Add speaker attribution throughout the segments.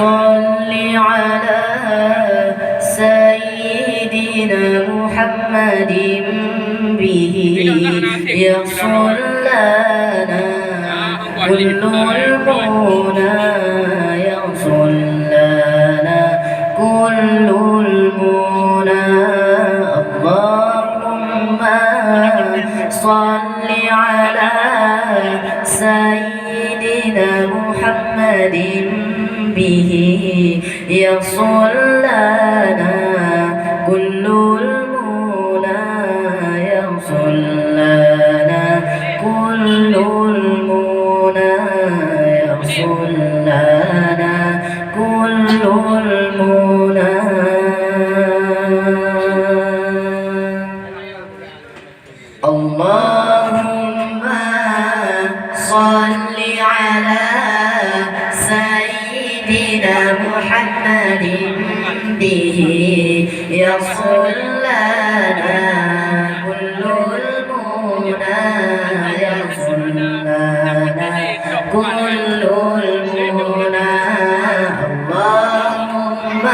Speaker 1: صل على سيدنا محمد به يصل لنا كل المنى يصل لنا كل المنى اللهم صل على سيدنا محمد به يصل لنا كل المنى يصل لنا كل المنى يصل لنا كل المنى اللهم صل على سيدنا محمد به يصل لنا كل المنى يصل لنا كل المنى اللهم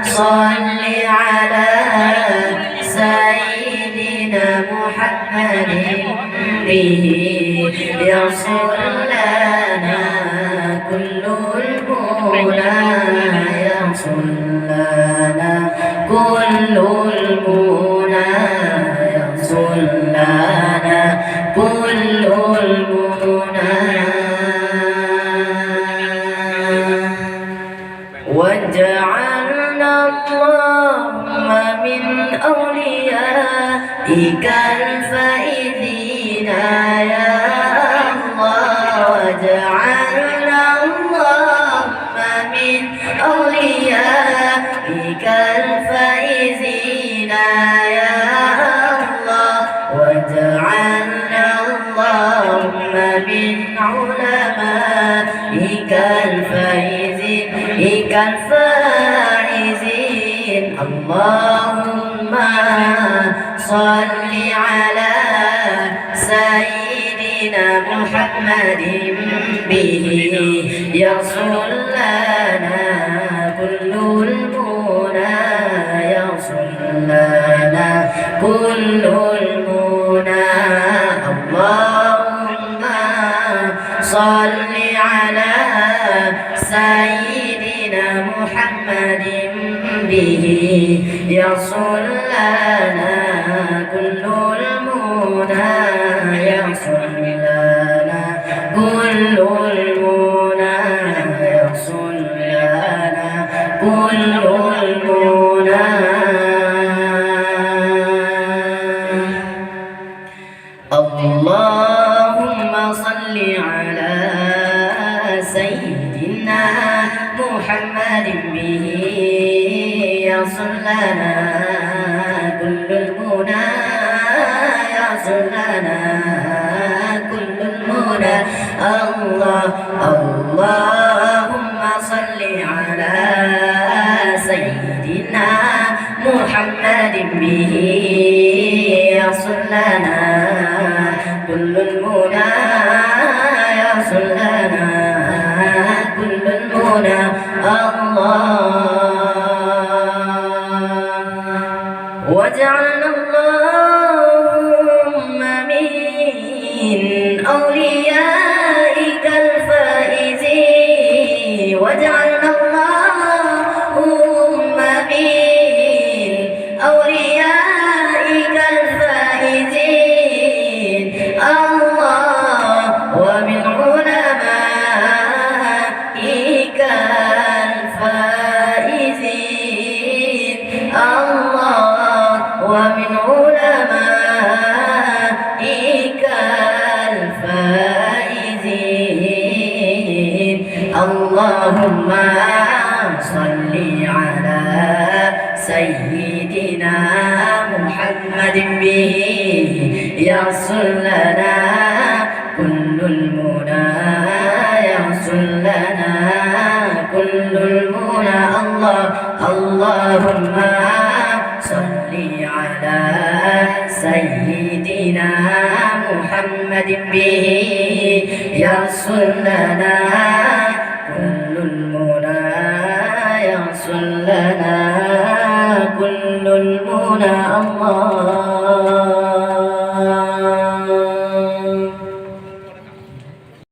Speaker 1: صل على سيدنا محمد به يصل لنا كل المنى يصل لنا كل المنى يصل لنا كل المنى واجعلنا اللهم من أوليائك الفائزين يا الله واجعلنا اللهم من أوليائك الفائزين يا الله واجعلنا اللهم من علمائك الفائزين اللهم صل على سيدنا محمد به يصل لنا كل المنى يصل لنا كل المنى اللهم صل على سيدنا محمد به يصل لنا كل المنى يصل لنا كل المنى يصل لنا كل المنى اللهم صل على سيدنا محمد به يصل لنا كل المنى يصل لنا كل المنى اللهم صل على سيدنا محمد به يصل لنا كل المنى يصل لنا كل المنى واجعلنا اللهم من أوليائك الفائزين واجعلنا اللهم من أوليائك الفائزين الله ومن علمائك الفائزين الله ومن علمائك الفائزين اللهم صل على سيدنا محمد به يصل لنا كل المنى يصل لنا كل المنى اللهم صل على سيدنا محمد به يصل لنا كل المنى يحصل لنا كل المنى الله